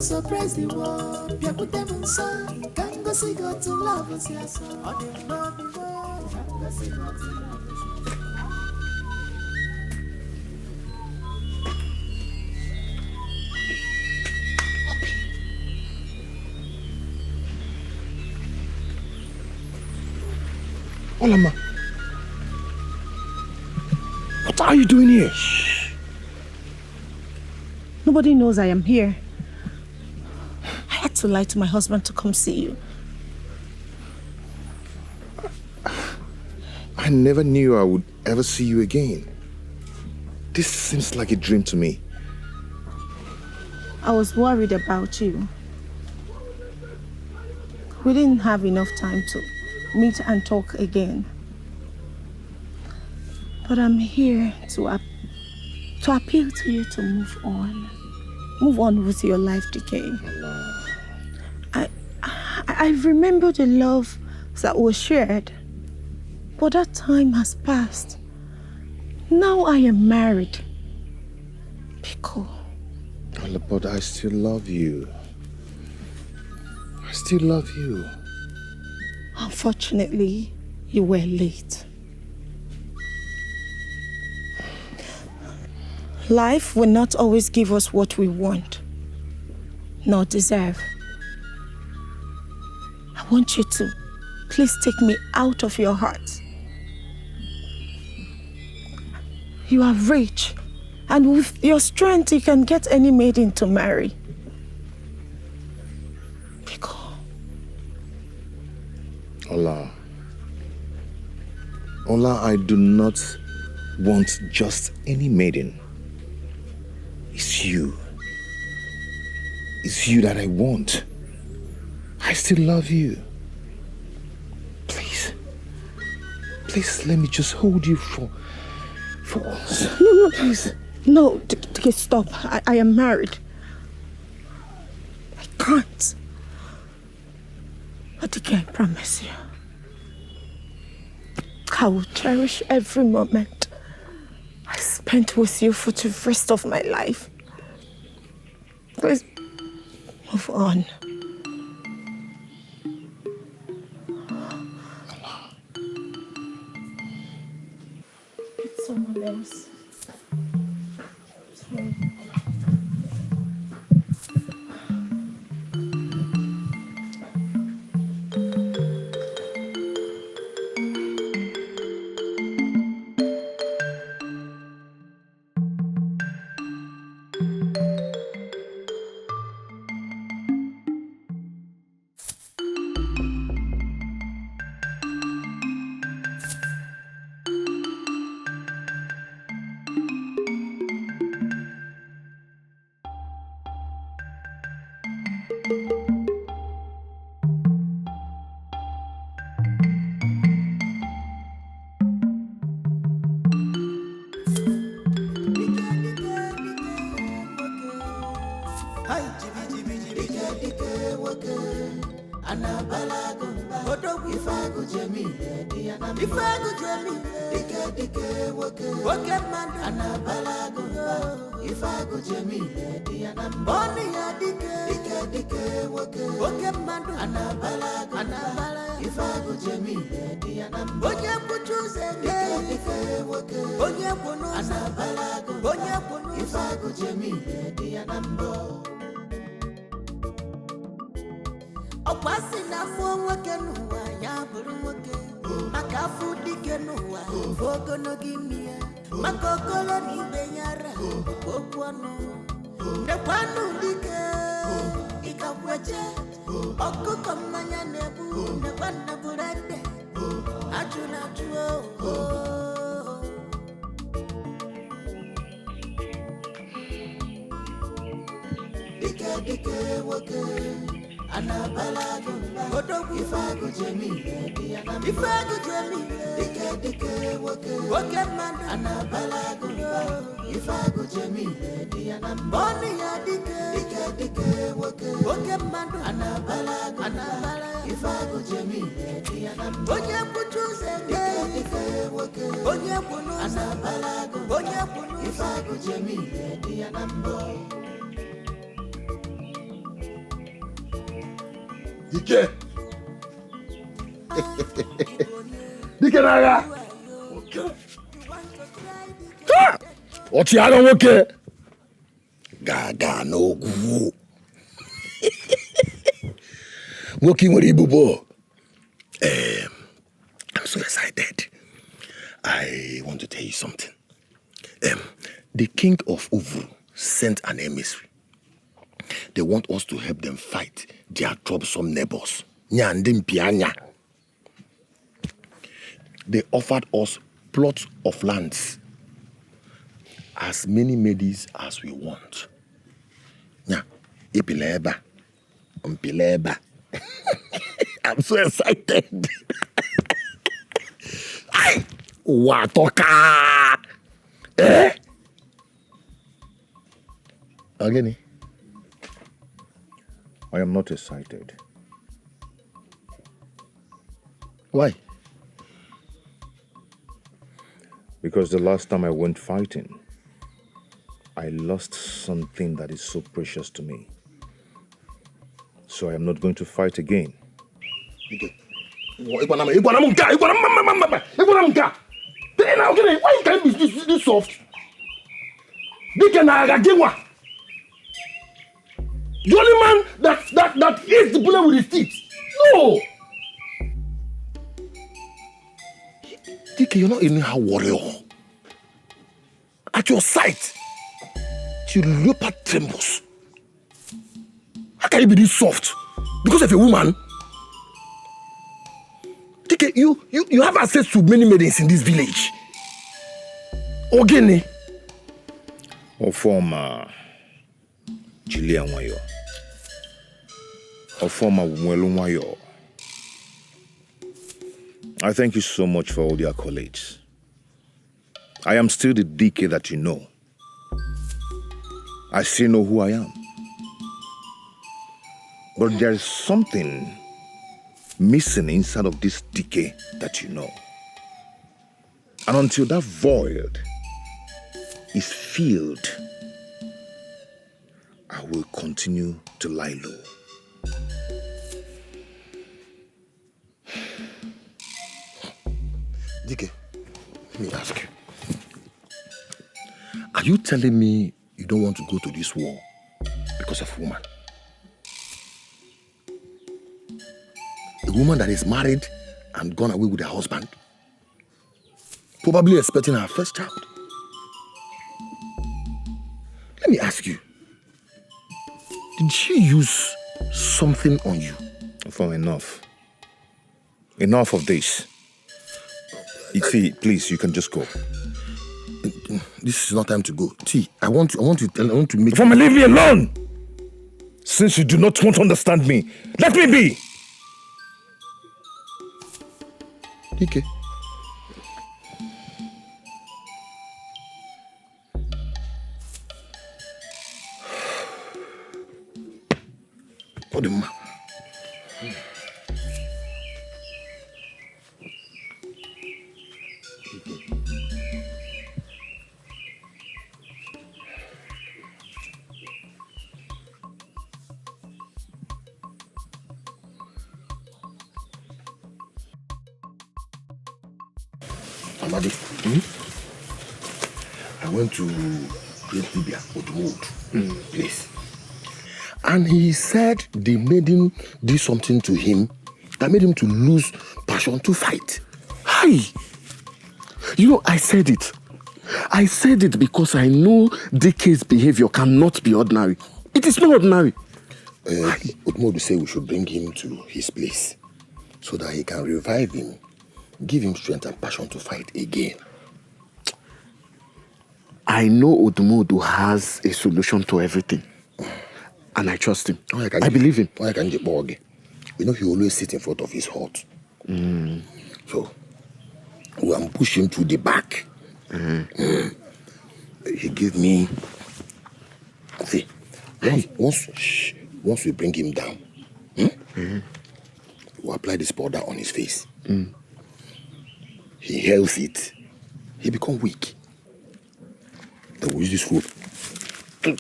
So praise the world, pia put them on song. Can't go see God to love us, yes. On the love the world, can't go see God to love us. Olama, what are you doing here? Nobody knows I am here. I had to lie to my husband to come see you. I never knew I would ever see you again. This seems like a dream to me. I was worried about you. We didn't have enough time to meet and talk again. But I'm here to appeal to you to move on. Move on with your life, DK. I remember the love that was shared, but that time has passed. Now I am married. Pico. But I still love you. I still love you. Unfortunately, you were late. Life will not always give us what we want, nor deserve. I want you to please take me out of your heart. You are rich, and with your strength, you can get any maiden to marry. Pico. Ola, I do not want just any maiden. It's you. It's you that I want. I still love you. Please let me just hold you for once. No, please. No, stop. I am married. I can't. But I can promise you, I will cherish every moment I spent with you for the rest of my life. Please, move on. Get someone else. Sorry. Dike. Dike naga. Okay. Oti ara nwoke. Gaga no gu. Nwoke nwere ibubo. I'm so excited. I want to tell you something. The king of Uvu sent an emissary. They want us to help them fight their troublesome neighbors. They offered us plots of lands, as many maidens as we want. I'm so excited. Watoka! Again? I am not excited. Why? Because the last time I went fighting, I lost something that is so precious to me. So I am not going to fight again. Why you can't be this soft? The only man that eats the bullet with his teeth. No! Dike, you're not even a warrior. At your sight, your leopard trembles. How can you be this soft? Because of a woman? Dike, you have access to many maidens in this village. Ogene. Or former Julia Wayo. Or former Mwelu Wayo. I thank you so much for all your accolades. I am still the DK that you know. I still know who I am. But there is something missing inside of this DK that you know. And until that void is filled, I will continue to lie low. Dike, let me ask you. Are you telling me you don't want to go to this war because of a woman? A woman that is married and gone away with her husband, probably expecting her first child. Let me ask you, did she use something on you? For enough. Enough of this. See, please, you can just go. This is not time to go. See, I want to make... From leave me alone! Since you do not want to understand me, let me be! Okay. Odema. Amadi, I went to Great Libya, Nollywood, place. And he said they made him do something to him that made him to lose passion to fight. Hi! You know, I said it. I said it because I know DK's behavior cannot be ordinary. It is not ordinary. Odumodu said we should bring him to his place so that he can revive him, give him strength and passion to fight again. I know Odumodu has a solution to everything. And I trust him. I believe him. You know, he always sits in front of his hut. So, we will push him to the back. He gave me... See, once we bring him down, we apply this powder on his face. He held it. He become weak. Then we use this rope. Hey,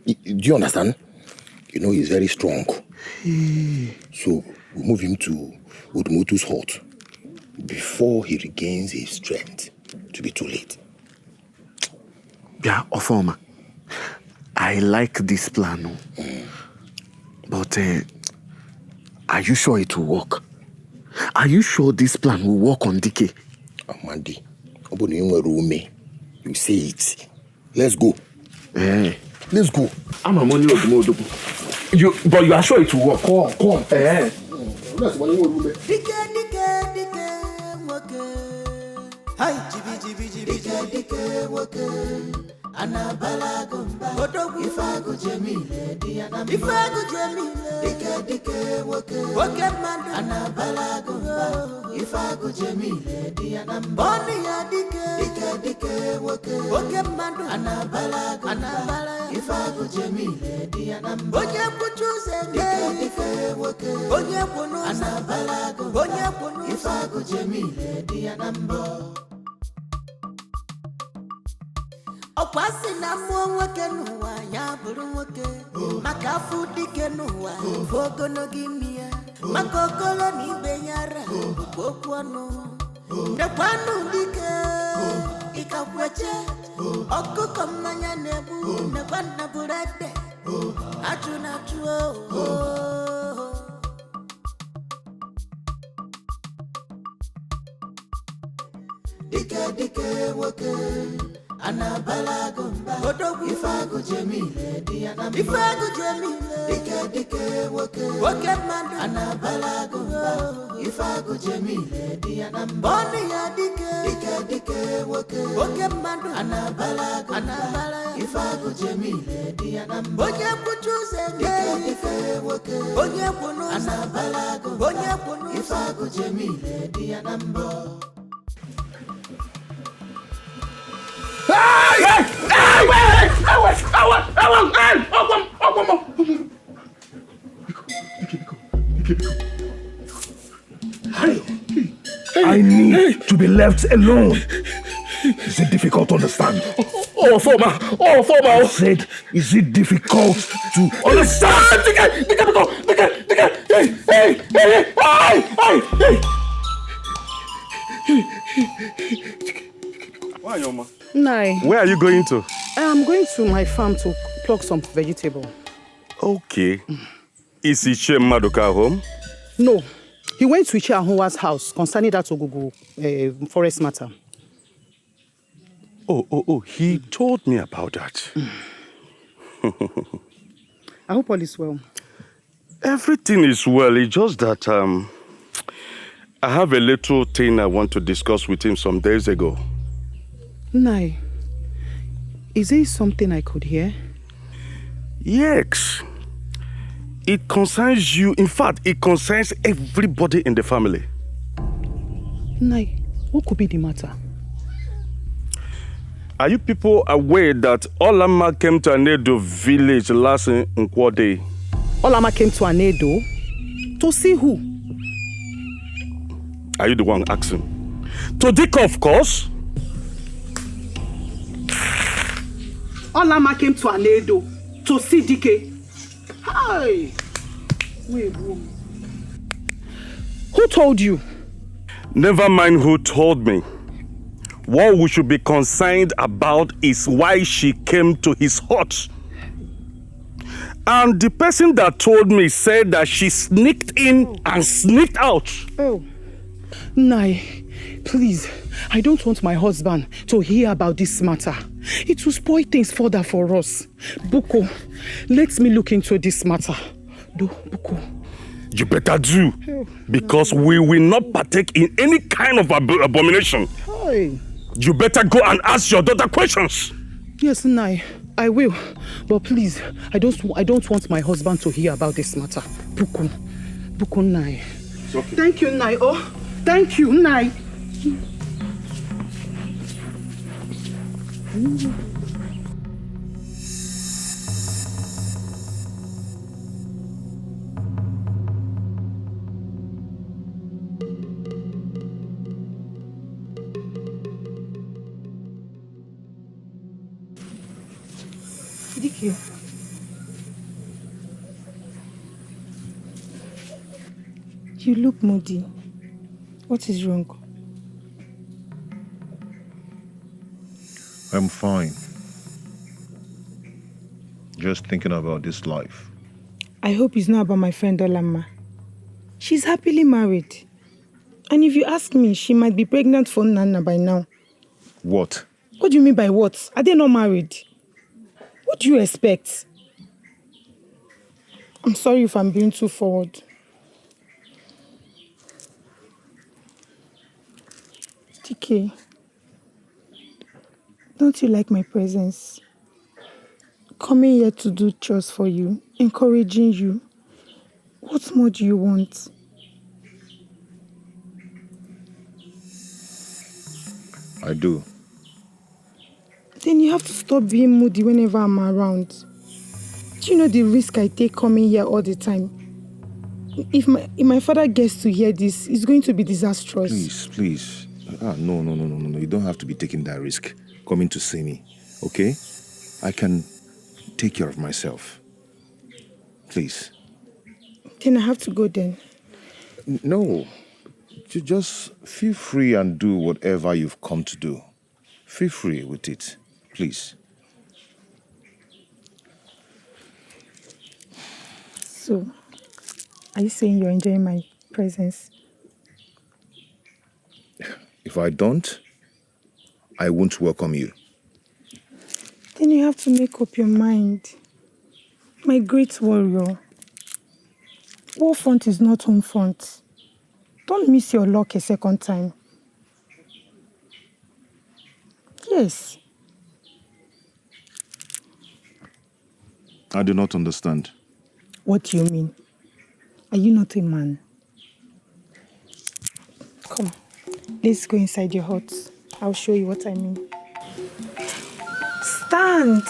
Do you understand? You know he's very strong. So we move him to Odumotu's hut before he regains his strength to be too late. Yeah, Ofoma. I like this plan. But are you sure it will work? Are you sure this plan will work on DK? Amandi, you say it. Let's go. Let's go. I'm a money of the but you are sure it will work? Come on. Anabalagumba ifagu jemile diana dike woke mandu anabalagumba ifagu jemile diana boni ya dike woke mandu anabalagumba ifagu jemile diana onye kuchuze dike woke onye bunu anabalagumba onye bunu ifagu jemile diana mbo Okwasi na mwoke nuwa ya buru nwoke maka fudike nuwa fogono gimia makokolo ni benyara okwono nekwanu dike ikakweche okuko mmanya nebu nekwana burede achuna tuo dike woke Anabalagumba ifagu jemile diana ifagu jemile dike woke mandu anabalagumba ifagu jemile diana boni ya dike woke mandu anabalagumba ifagu jemile diana onye kuchuze dike woke onye bunu anabalagumba onye bunu ifagu jemile diana mbo I need to be left alone. Is it difficult to understand? Former. I said, is it difficult to understand? Why, Yoma? Nai. Where are you going to? I'm going to my farm to pluck some vegetable. Okay. Is Iche Maduka home? No. He went to Iche Ahunwa's house concerning that Ogugu forest matter. Oh, he told me about that. I hope all is well. Everything is well. It's just that I have a little thing I want to discuss with him some days ago. Nai, is there something I could hear? Yes. It concerns you. In fact, it concerns everybody in the family. Nai, what could be the matter? Are you people aware that Olama came to Anedo village last Nkwo day? Olama came to Anedo? To see who? Are you the one asking? To Dika, of course. Olama came to Anedo to see Dike. Hi! Wait, who told you? Never mind who told me. What we should be concerned about is why she came to his hut. And the person that told me said that she sneaked in and sneaked out. Oh. Nai, please, I don't want my husband to hear about this matter. It will spoil things further for us. Buko, let me look into this matter. Buko. You better do, because we will not partake in any kind of abomination. Hey. You better go and ask your daughter questions. Yes, Nai, I will. But please, I don't want my husband to hear about this matter. Buko, Nai. It's okay. Thank you, Nai. Oh, thank you, Nai. You look moody. What is wrong? I'm fine. Just thinking about this life. I hope it's not about my friend Olama. She's happily married. And if you ask me, she might be pregnant for Nana by now. What? What do you mean by what? Are they not married? What do you expect? I'm sorry if I'm being too forward. TK, don't you like my presence? Coming here to do chores for you, encouraging you. What more do you want? I do. Then you have to stop being moody whenever I'm around. Do you know the risk I take coming here all the time? If my father gets to hear this, it's going to be disastrous. Please. No. You don't have to be taking that risk coming to see me, okay? I can take care of myself. Please. Then I have to go then. No. You just feel free and do whatever you've come to do. Feel free with it, please. So, are you saying you're enjoying my presence? If I don't, I won't welcome you. Then you have to make up your mind. My great warrior. War front is not home front. Don't miss your luck a second time. Yes. I do not understand. What do you mean? Are you not a man? Come, let's go inside your hut. I'll show you what I mean. Stand!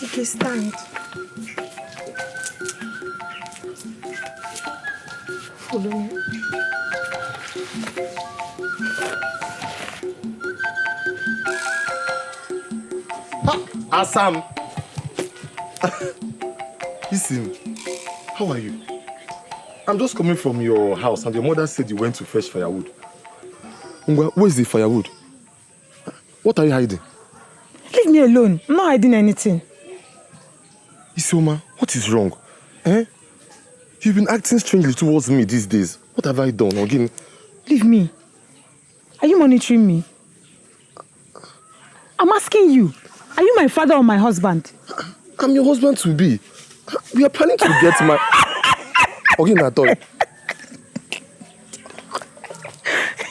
Okay, stand. Follow me. Assam! Listen, how are you? I'm just coming from your house and your mother said you went to fetch firewood. Ngwa, where's the firewood? What are you hiding? Leave me alone. I'm not hiding anything. Isioma, what is wrong? Eh? You've been acting strangely towards me these days. What have I done again? Leave me. Are you monitoring me? I'm asking you. Are you my father or my husband? I'm your husband to be. We are planning to get my... Okay, Nathan.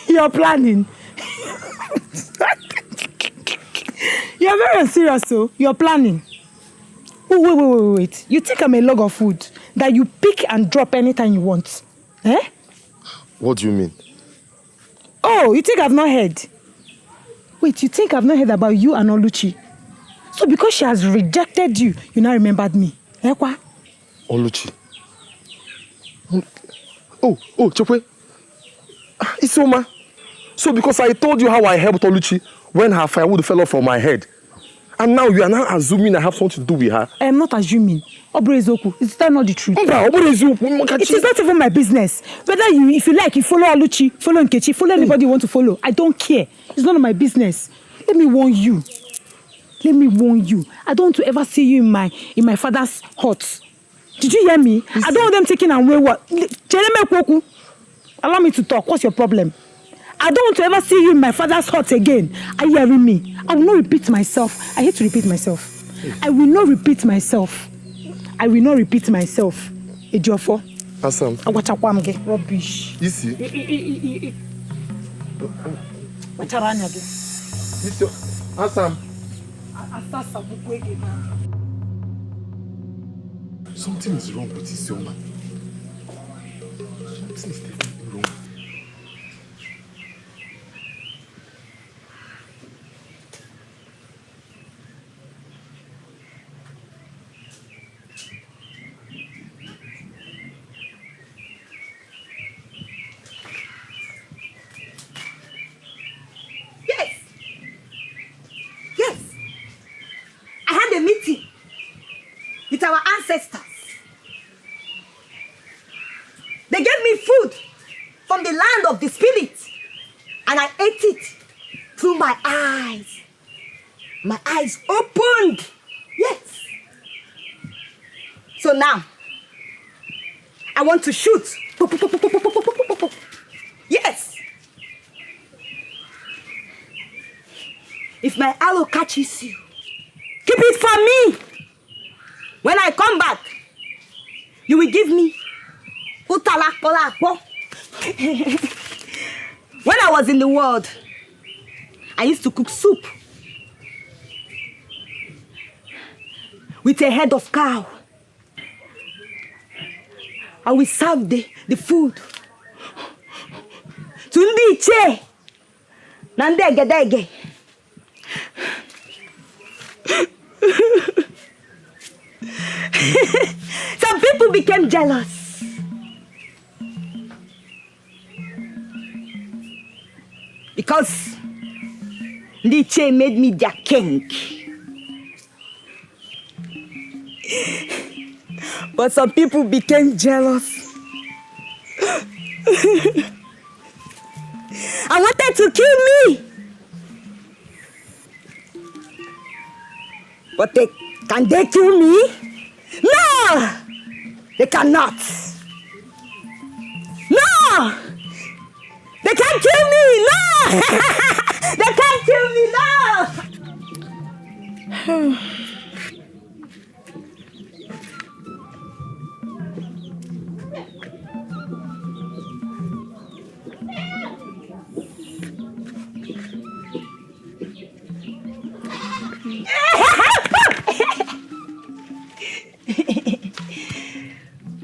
You're planning. You're very unserious, so you're planning. Wait. You think I'm a log of wood that you pick and drop anytime you want? Eh? What do you mean? Oh, you think I've not heard? Wait, you think I've not heard about you and Oluchi? So because she has rejected you, you now remembered me. Eh, kwa? Oluchi. Oh, Chokwe. Isioma. So because I told you how I helped Oluchi when her firewood fell off from my head, and now you are now assuming I have something to do with her. I am not assuming. Obrezoku, is that not the truth? It is not even my business. Whether if you like, you follow Oluchi, follow Nkechi, follow anybody you want to follow. I don't care. It's none of my business. Let me warn you. I don't want to ever see you in my father's hut. Did you hear me? I don't want them taking away what. Allow me to talk. What's your problem? I don't want to ever see you in my father's hut again. Are you hearing me? I will not repeat myself. I hate to repeat myself. I will not repeat myself. Ejofo. Assam. Awachakwamge. Rubbish. Isi. Wacharanyage. Assam. Something is wrong with Isioma. Something is definitely wrong. Yes. I had a meeting with our ancestors. from the land of the spirit, and I ate it through my eyes. My eyes opened. Yes. So now, I want to shoot. Yes. If my arrow catches you, keep it for me. When I come back, you will give me utalakpolakpo. When I was in the world, I used to cook soup with a head of cow. I will serve the food to ndị ichie na ndị egedege. Some people became jealous. Because ndị ichie made me their king. But some people became jealous. I wanted to kill me. But can they kill me? No! They cannot. No! They can't kill me! No! They can't kill me! No!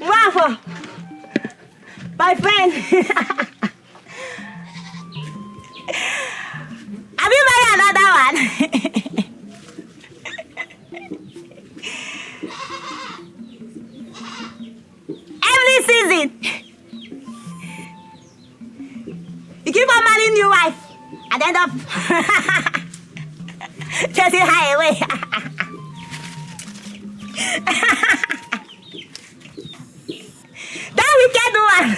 Wow, my friend. Have you married another one? Every season, you keep on marrying your wife and end up chasing her away. That wicked one.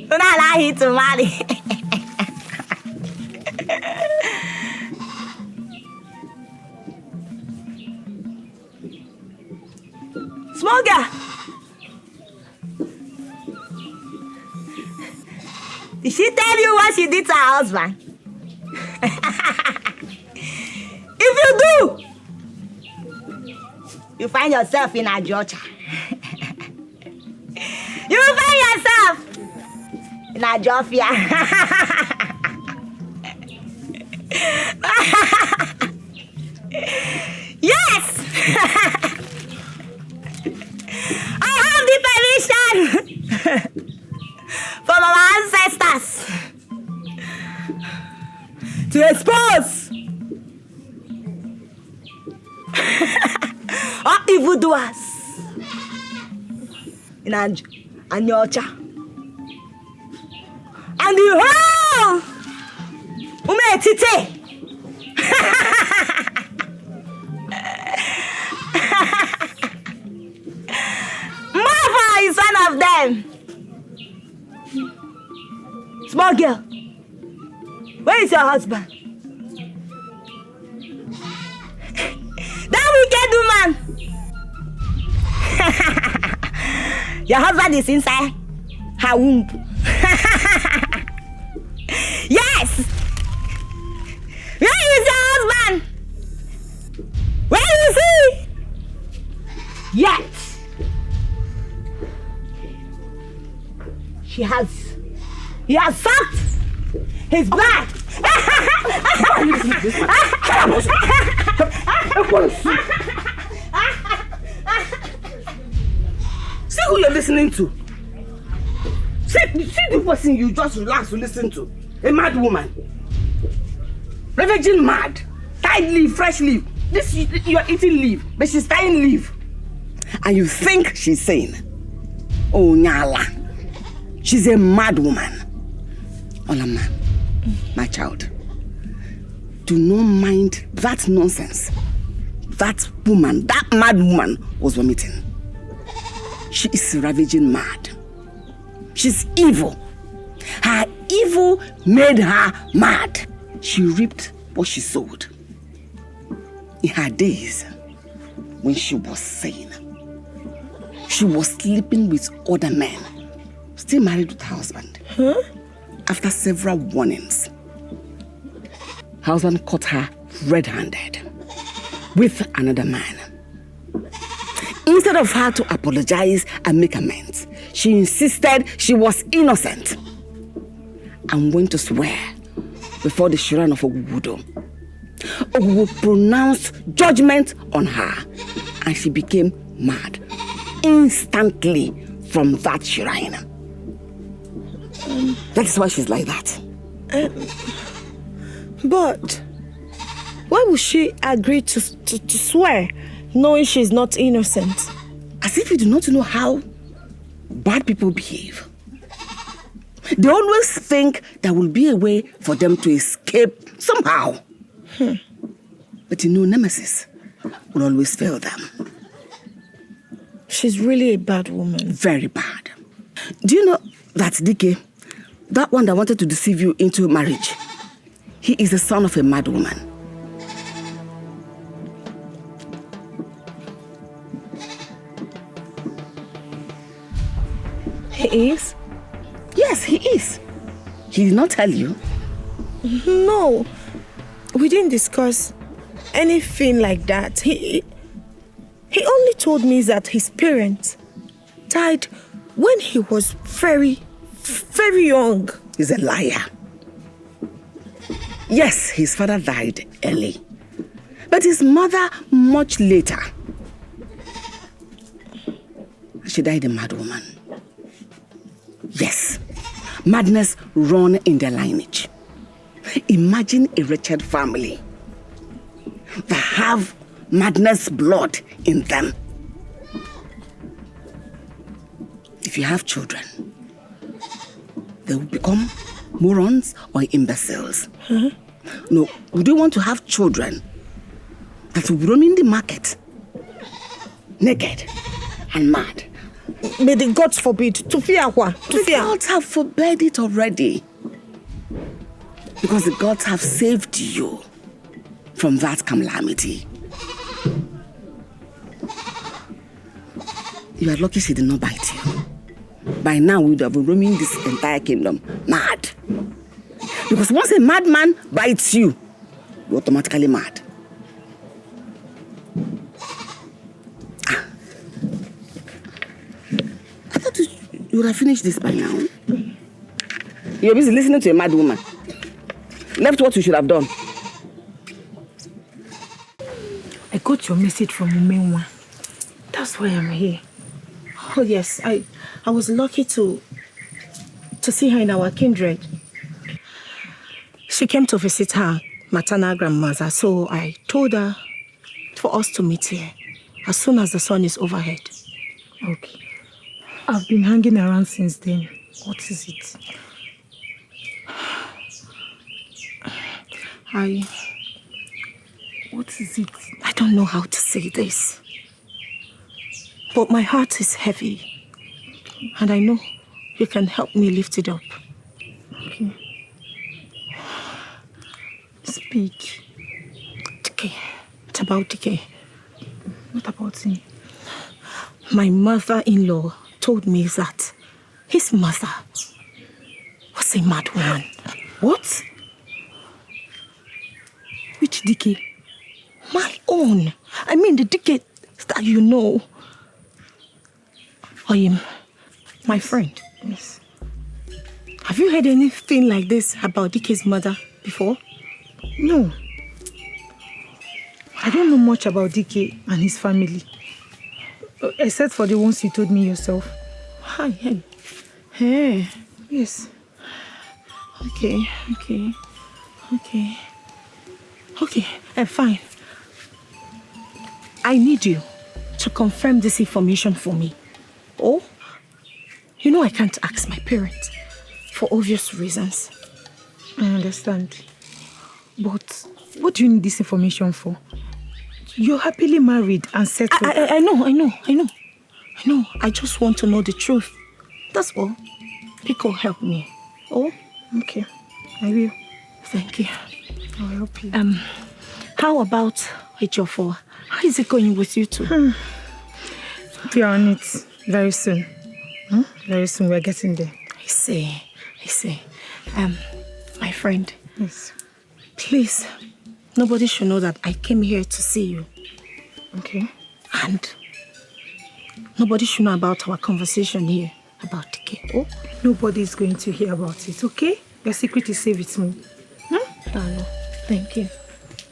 Do not allow him to marry. Small girl. Did she tell you what she did to her husband? If you do, you find yourself in a Georgia. You will find yourself in a Jofia. Yes! I have the permission from our ancestors to expose all evildoers in Anyocha and the whole Umetite. Martha is one of them. Small girl, where is your husband? That wicked woman. Your husband is inside her womb. Yes. Where is your husband? Where is he? Yet he has sucked his blood. See who you're listening to. See the person you just relax to listen to. A mad woman. Ravaging mad. Tied leaf, fresh leaf. This you are eating leaf, but she's tying leaf. And you think she's sane. Oh Nyala. She's a mad woman. Olama, my child. Do not mind that nonsense. That woman, that mad woman was vomiting. She is ravaging mad. She's evil. Her evil made her mad. She reaped what she sowed. In her days, when she was sane, she was sleeping with other men, still married with her husband. Huh? After several warnings, her husband caught her red-handed with another man. Instead of her to apologize and make amends, she insisted she was innocent and went to swear before the shrine of Ogugudo. Ogugu pronounced judgment on her and she became mad instantly from that shrine. That is why she's like that. But why would she agree to swear knowing she's not innocent? As if you do not know how bad people behave. They always think there will be a way for them to escape somehow. But Nemesis will always fail them. She's really a bad woman. Very bad. Do you know that Dike, that one that wanted to deceive you into marriage, he is the son of a mad woman. He is? Yes, he is. He did not tell you? No. We didn't discuss anything like that. He only told me that his parents died when he was very, very young. He's a liar. Yes, his father died early, but his mother much later. She died a mad woman. Yes, madness run in their lineage. Imagine a wretched family that have madness blood in them. If you have children, they will become morons or imbeciles. Huh? No, we don't want to have children that will be roaming the market, naked and mad. May the gods forbid. To fear what? The gods have forbade it already. Because the gods have saved you from that calamity. You are lucky she did not bite you. By now, we would have been roaming this entire kingdom mad. Because once a madman bites you, you're automatically mad. I thought you would have finished this by now. You're busy listening to a mad woman. Left what you should have done. I got your message from Umenwa. That's why I'm here. Oh yes, I was lucky to see her in our kindred. She came to visit her maternal grandmother, so I told her for us to meet here as soon as the sun is overhead. Okay. I've been hanging around since then. What is it? What is it? I don't know how to say this. But my heart is heavy. And I know you can help me lift it up. Okay. Speak. Dike. It's about Dike. What about him? My mother-in-law told me that his mother was a mad woman. What? Which Dike? My own. I mean the Dike that you know. My friend. Yes. Have you heard anything like this about Dike's mother before? No. I don't know much about Dike and his family. Except for the ones you told me yourself. Hey. Yes. Okay. Fine. I need you to confirm this information for me. Oh, you know I can't ask my parents for obvious reasons. I understand. But what do you need this information for? You're happily married and settled. I know. I just want to know the truth. That's all. Pico, help me. Oh, Okay, I will. thank you. I'll help you. How about Ejiofor? How is it going with you two? We are on it very soon. Very soon, we're getting there. I see. My friend, Yes. please, nobody should know that I came here to see you. Okay. And nobody should know about our conversation here about Dike. Oh, Nobody's going to hear about it, okay? Your secret is safe with me. Dalo, thank you.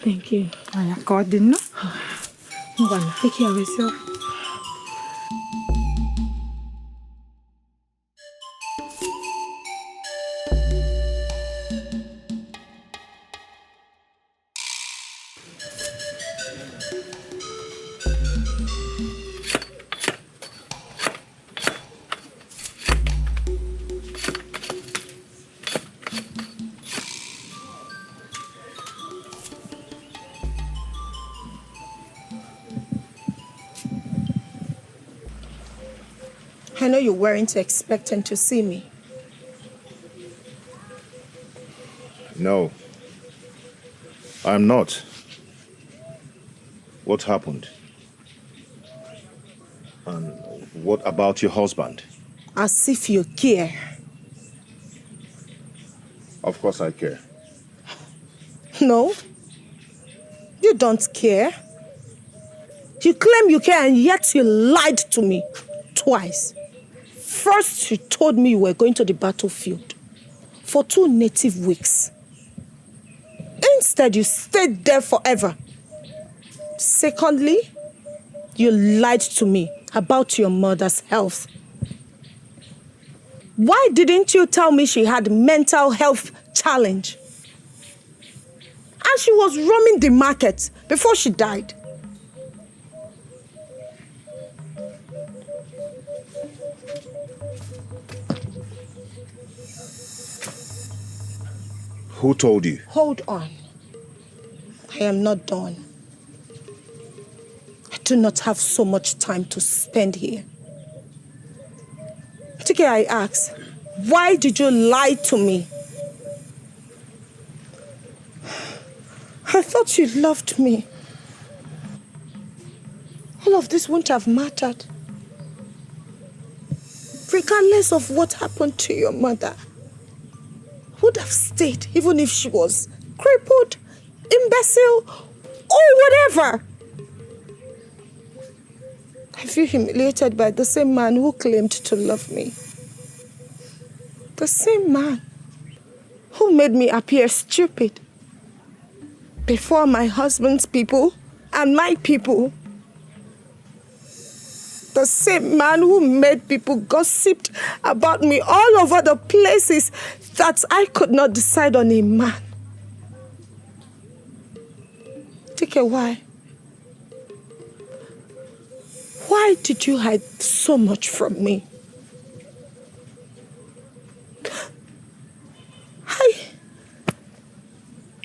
Thank you. I got the no. Take care of yourself. I know you weren't expecting to see me. No, I'm not. What happened? And what about your husband? As if you care. Of course I care. No, you don't care. You claim you care and yet you lied to me twice. First, you told me you were going to the battlefield for 2 native weeks. Instead, you stayed there forever. Secondly, you lied to me about your mother's health. Why didn't you tell me she had mental health challenge? And she was roaming the market before she died. Who told you? Hold on. I am not done. I do not have so much time to spend here. Tike, I ask, why did you lie to me? I thought you loved me. All of this wouldn't have mattered. Regardless of what happened to your mother, would have stayed even if she was crippled, imbecile, or whatever. I feel humiliated by the same man who claimed to love me. The same man who made me appear stupid before my husband's people and my people. The same man who made people gossip about me all over the places that I could not decide on a man. Take a why? Why did you hide so much from me?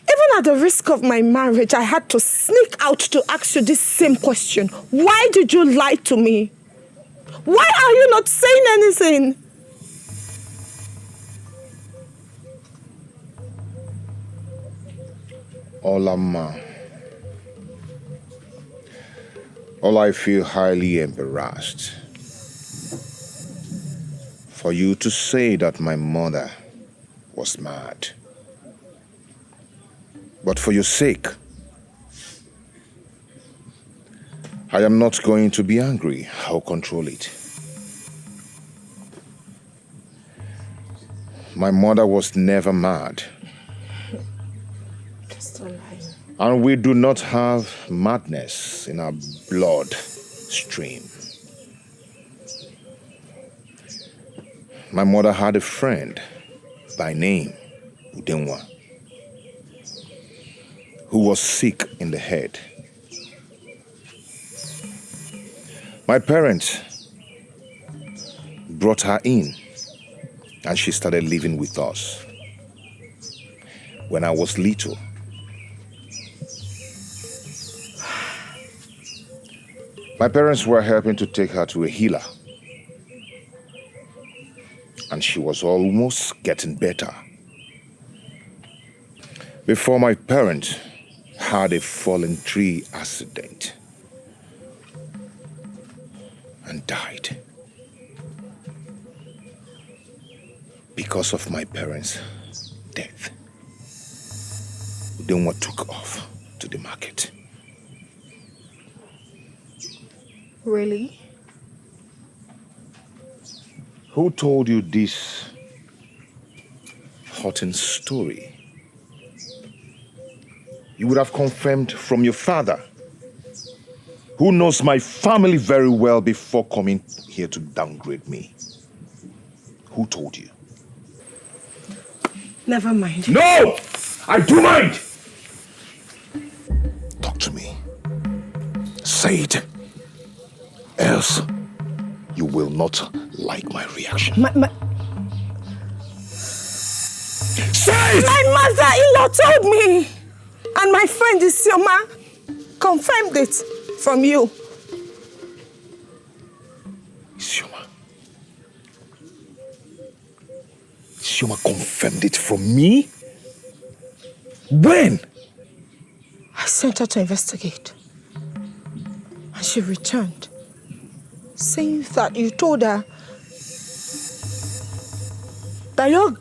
Even at the risk of my marriage, I had to sneak out to ask you this same question. Why did you lie to me? Why are you not saying anything? Olama. All I feel highly embarrassed for you to say that my mother was mad. But for your sake, I am not going to be angry. I'll control it. My mother was never mad. Just a lie. And we do not have madness in our blood stream. My mother had a friend by name Udenwa, who was sick in the head. My parents brought her in and she started living with us. When I was little, my parents were helping to take her to a healer, and she was almost getting better. Before my parents had a fallen tree accident and died. Because of my parents' death, Udemwa took off to the market. Really? Who told you this hurting story? You would have confirmed from your father, who knows my family very well before coming here to downgrade me. Who told you? Never mind. No! I do mind! Talk to me. Say it. Else, you will not like my reaction. Say it! My mother-in-law told me, and my friend Isioma confirmed it from you. Isioma confirmed it from me? When? I sent her to investigate. And she returned, saying that you told her that your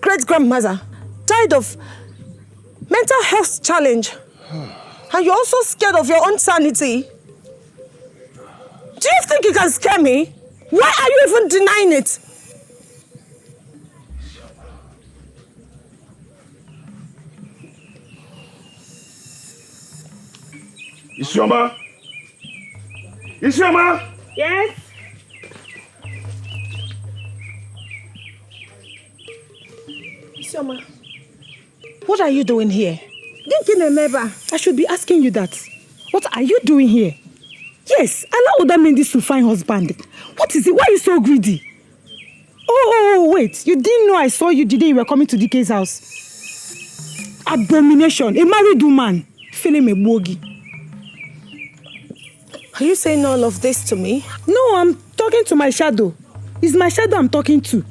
great-grandmother died of mental health challenge. And you're also scared of your own sanity. Do you think you can scare me? Why are you even denying it? Isioma? Isioma? Yes? Isioma, what are you doing here? I should be asking you that. What are you doing here? Yes, allow Oda Mendes to find husband. What is it? Why are you so greedy? Oh, wait. You didn't know I saw you the day you were coming to DK's house. Abomination. A married woman. Feeling a bogie. Are you saying all of this to me? No, I'm talking to my shadow. It's my shadow I'm talking to.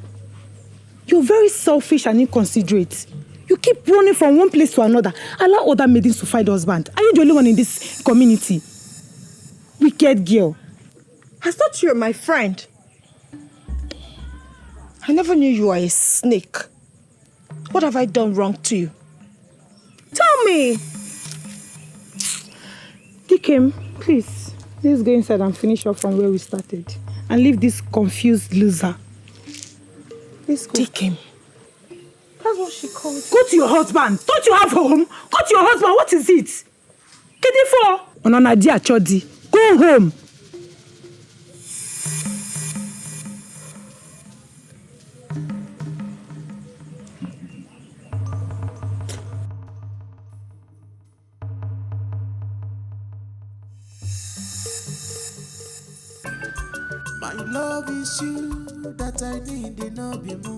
You're very selfish and inconsiderate. You keep running from one place to another. Allow other maidens to find husband. Are you the only one in this community? Wicked girl. I thought you were my friend. I never knew you were a snake. What have I done wrong to you? Tell me! Dikem, please. Let's go inside and finish up from where we started. And leave this confused loser. Let's go. Dikem. That's what she called you. Go to your husband. Don't you have home? Go to your husband. What is it? Kedifo. Onanadia Chodi. Go home. My love is you that I need in Obimu.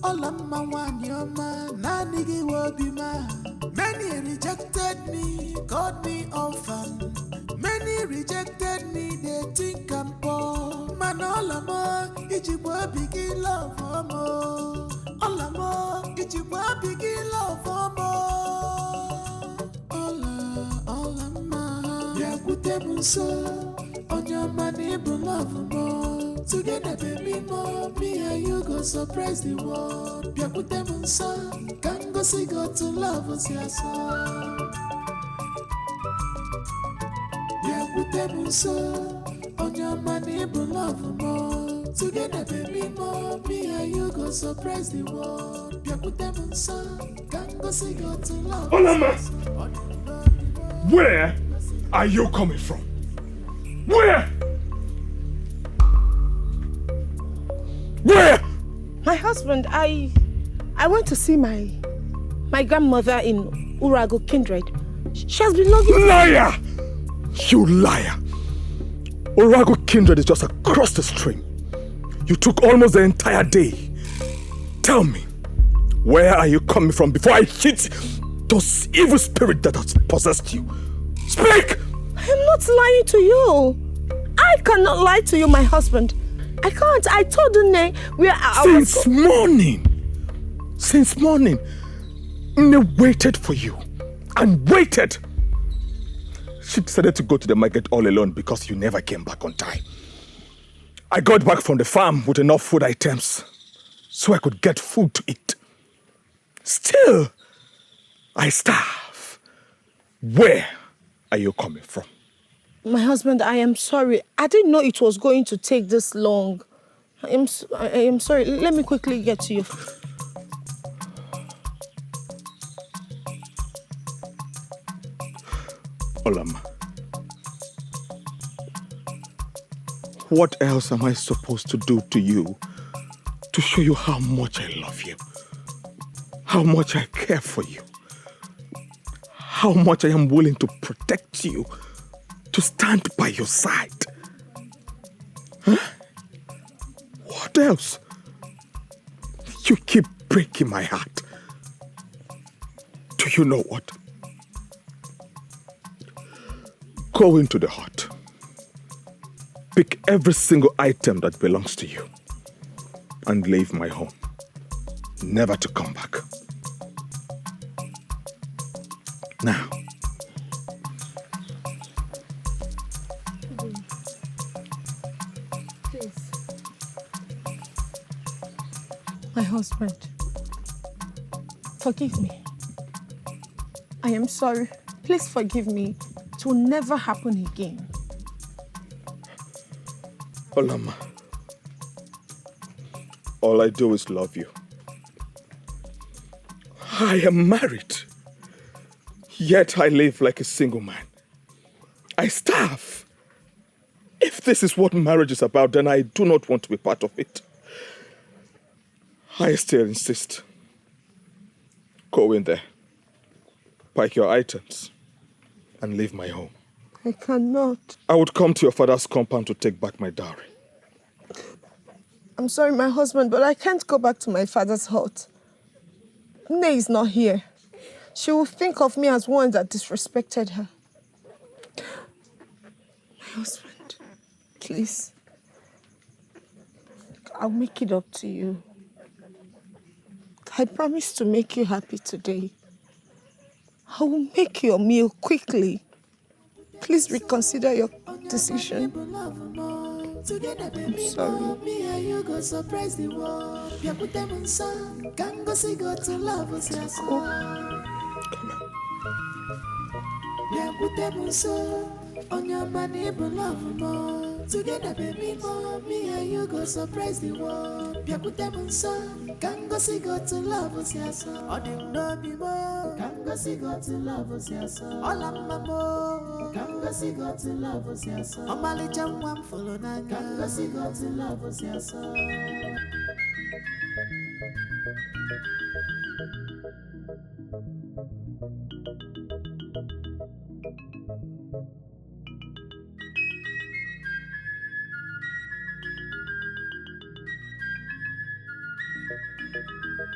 All of my one, your man, Nanigi Wobima. Many rejected me, called me orphan. Many rejected me, they think I'm poor. Man, all of my, Ichiwa begin love for more. All of my, Ichiwa begin love for more. All of my, yeah, good them so. On your money, but love more. Together, baby, more. Me and you go surprise the world. Pia put them on sun. Can't go see God to love us, yes. Yeah, put them on sun. On your money, but love more. Together, baby, more. Me and you go surprise the world. Pia put them on sun. Can't go see God to love us. Where are you coming from? Where? Where? My husband, I went to see my grandmother in Urago Kindred. She has been longing. Liar! You liar! Urago Kindred is just across the stream. You took almost the entire day. Tell me, where are you coming from before I hit those evil spirits that has possessed you? Speak! I'm not lying to you. I cannot lie to you, my husband. I can't. I told Nne Since morning, Nne waited for you and waited. She decided to go to the market all alone because you never came back on time. I got back from the farm with enough food items so I could get food to eat. Still, I starve. Where are you coming from? My husband, I am sorry. I didn't know it was going to take this long. I am sorry. Let me quickly get to you. Olama, what else am I supposed to do to you to show you how much I love you? How much I care for you? How much I am willing to protect you, to stand by your side? Huh? What else? You keep breaking my heart. Do you know what? Go into the hut. Pick every single item that belongs to you and leave my home, never to come back. Now. Please. My husband, forgive me. I am sorry. Please forgive me. It will never happen again. Olama, all I do is love you. I am married, yet I live like a single man. I starve. If this is what marriage is about, then I do not want to be part of it. I still insist. Go in there, pack your items, and leave my home. I cannot. I would come to your father's compound to take back my dowry. I'm sorry, my husband, but I can't go back to my father's hut. Nne is not here. She will think of me as one that disrespected her. My husband, please. I'll make it up to you. I promise to make you happy today. I will make your meal quickly. Please reconsider your decision. I'm sorry. On your money, love more. Together, baby, more. Me and you go surprise the world. Can go see go to love us, yes. On him, no be more. Can go see go to love us, yes. All I'm more. Can go see go to love us, yes. On my little one follow now. Can go see go to love us, yes.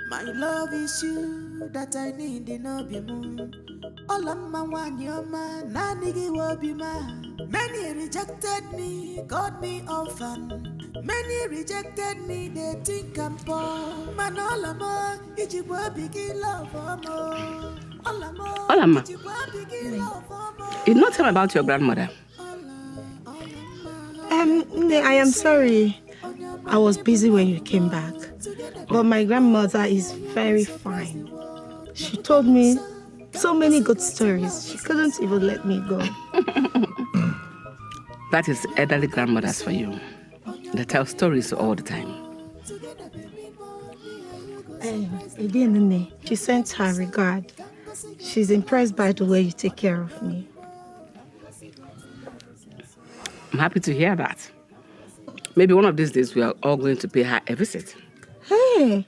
My love is you that I need in obi moon. All of my one your man, nanigi wobi ma. Many rejected me, called me orphan. Many rejected me, they think I'm poor. Man, all of my, Ijibo begin love for more. Olama, you did not tell me about your grandmother. I am sorry. I was busy when you came back. But my grandmother is very fine. She told me so many good stories. She couldn't even let me go. That is elderly grandmothers for you. They tell stories all the time. Again, she sent her regard. She's impressed by the way you take care of me. I'm happy to hear that. Maybe one of these days we are all going to pay her a visit. Hey,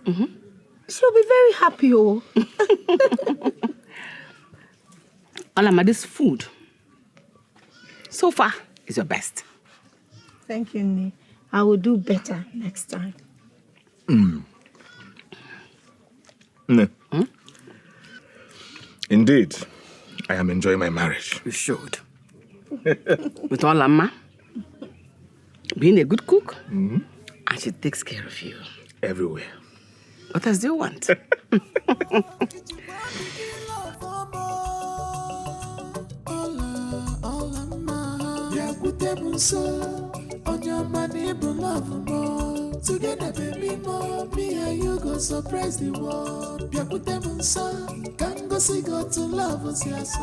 she'll be very happy, oh. Olama, this food, so far, is your best. Thank you, Nne. I will do better next time. Nne. Indeed, I am enjoying my marriage. You should. With Olama, being a good cook, and she takes care of you. Everywhere. What else do you want? Together, baby, more. Me and you go surprise the world. Can go see God to love us, yes,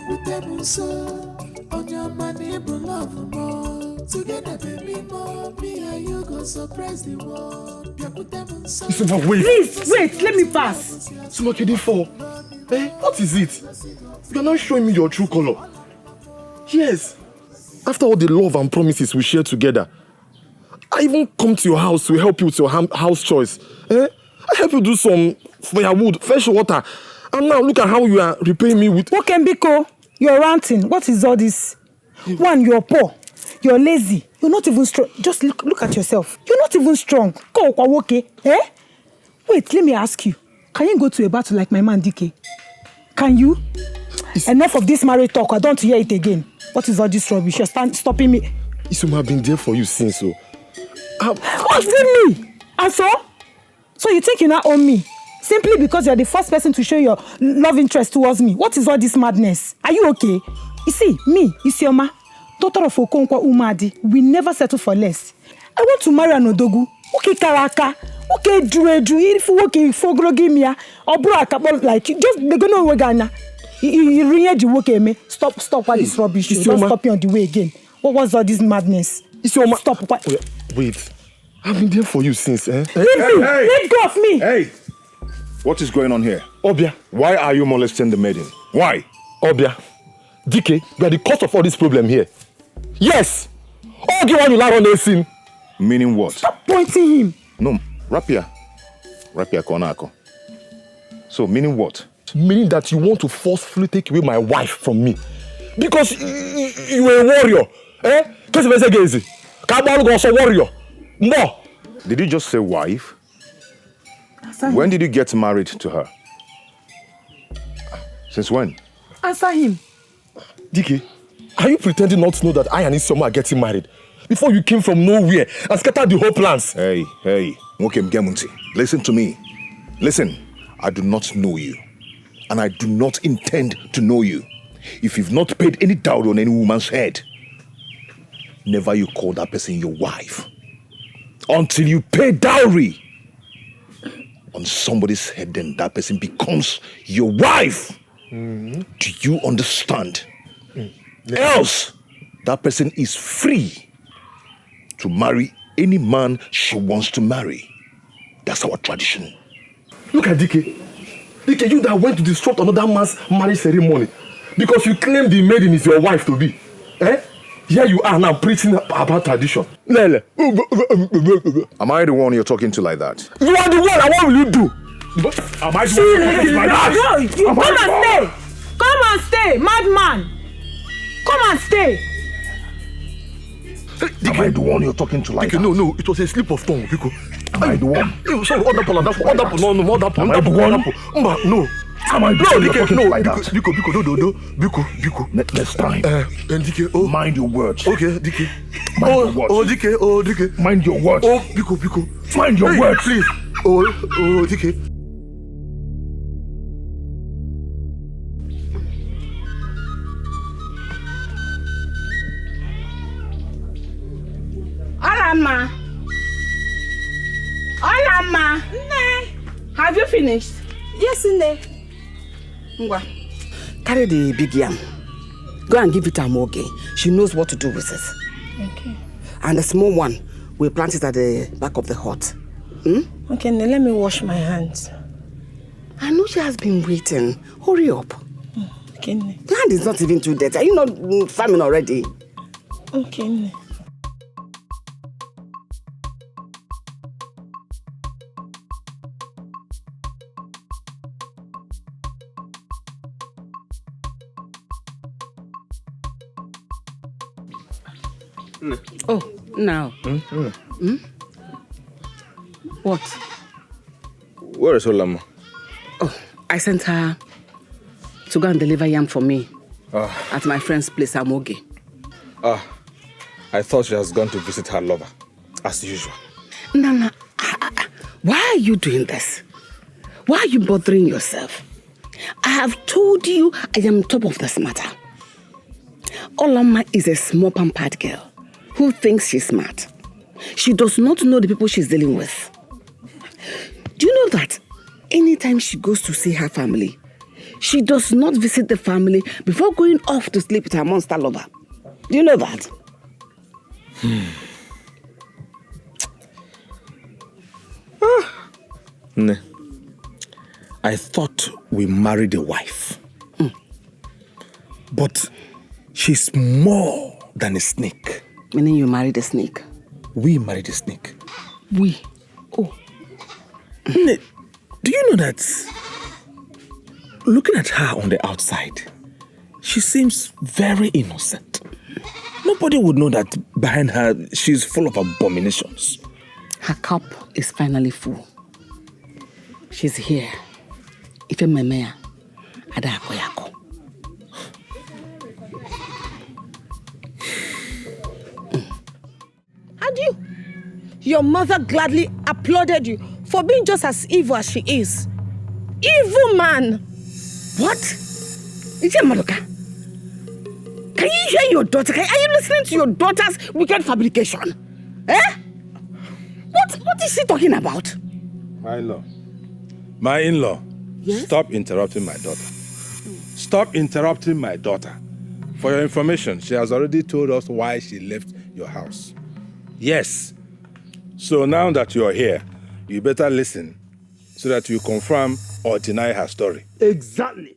with them so on your money, love more. Together, baby, more. Me and you go surprise the world. Wait. Please, wait, let me pass. Sumakede for. What is it? You're not showing me your true color. Yes. After all the love and promises we share together, I even come to your house to help you with your house chores. I help you do some firewood, fresh water. And now look at how you are repaying me with... Okay, Biko, you're ranting. What is all this? One, you're poor. You're lazy. You're not even strong. Just look at yourself. You're not even strong. Go, okay? Wait, let me ask you. Can you go to a battle like my man DK? Can you? Enough of this married talk. I don't want to hear it again. What is all this rubbish? You're stopping me. Isuma, I've been there for you since, so... What did me? And so? So you think you now own me? Simply because you're the first person to show your love interest towards me. What is all this madness? Are you okay? You see, me, Isioma, daughter of Okonkwa Umadi, we never settle for less. I want to marry an Odogu. Okay, Karaka. Okay, Drew, if you okay, Fogologimia, or Broaka, like, just they're gonna work Ghana. You really do okay, me. Stop all this rubbish. Don't stop me on the way again. What was all this madness? Isioma. Stop. Wait. I've been there for you since, Let go of me. Hey! What is going on here? Obia. Why are you molesting the maiden? Why? Obia. DK, you are the cause of all this problem here. Yes! All the one you lie on the scene. Meaning what? Stop pointing him. No, Rapia Konako. So, meaning what? Meaning that you want to forcefully take away my wife from me. Because you were a warrior. Qu'est-ce que c'est que c'est? Warrior. No. Did you just say wife? When did you get married to her? Since when? Answer him. DK, are you pretending not to know that I and Isioma are getting married? Before you came from nowhere and scattered the whole plans. Hey. Listen to me. Listen, I do not know you. And I do not intend to know you. If you've not paid any dowry on any woman's head, never you call that person your wife. Until you pay dowry on somebody's head, then that person becomes your wife. Do you understand? Else, that person is free to marry any man she wants to marry. That's our tradition. Look at DK. DK, you that went to disrupt another man's marriage ceremony because you claim the maiden is your wife to be. Here you are now preaching about tradition. Lele. Am I the one you're talking to like that? You are the one, and what will you do? Am I the one like that? No, come and stay. Come and stay, madman. Come and stay. Am I the one you're talking to like that? No, it was a slip of tongue, Biko. Am I the one? Sorry, no. Am I the one you're talking to like that? Biko. Next time. And DK, mind your words. Okay, DK. Mind your words. DK. Mind your words. Biko. Mind your words. Please. DK. Olama. Have you finished? Yes, Nne. Ngwa. Carry the big yam. Go and give it to Amoge. She knows what to do with it. Okay. And the small one, we'll plant it at the back of the hut. Okay, Nne, let me wash my hands. I know she has been waiting. Hurry up. Okay, Nne. Land is not even too dirty. Are you not farming already? Okay, Nne. Oh, now. What? Where is Olama? Oh, I sent her to go and deliver yam for me At my friend's place, Amoge. I thought she has gone to visit her lover, as usual. Nana, why are you doing this? Why are you bothering yourself? I have told you I am top of this matter. Olama is a small pampered girl who thinks she's smart. She does not know the people she's dealing with. Do you know that anytime she goes to see her family, she does not visit the family before going off to sleep with her monster lover? Do you know that? I thought we married a wife. But she's more than a snake. Meaning you married a snake? We married a snake. We? Oh. Do you know that looking at her on the outside, she seems very innocent. Nobody would know that behind her, she's full of abominations. Her cup is finally full. She's here. Ife memea, adako yako. And you? Your mother gladly applauded you for being just as evil as she is. Evil man! What? Madoka, can you hear your daughter? Are you listening to your daughter's wicked fabrication? Eh? What is she talking about? My in-law. My in-law. Yes? Stop interrupting my daughter. Stop interrupting my daughter. For your information, she has already told us why she left your house. Yes. So now that you're here, you better listen so that you confirm or deny her story. Exactly.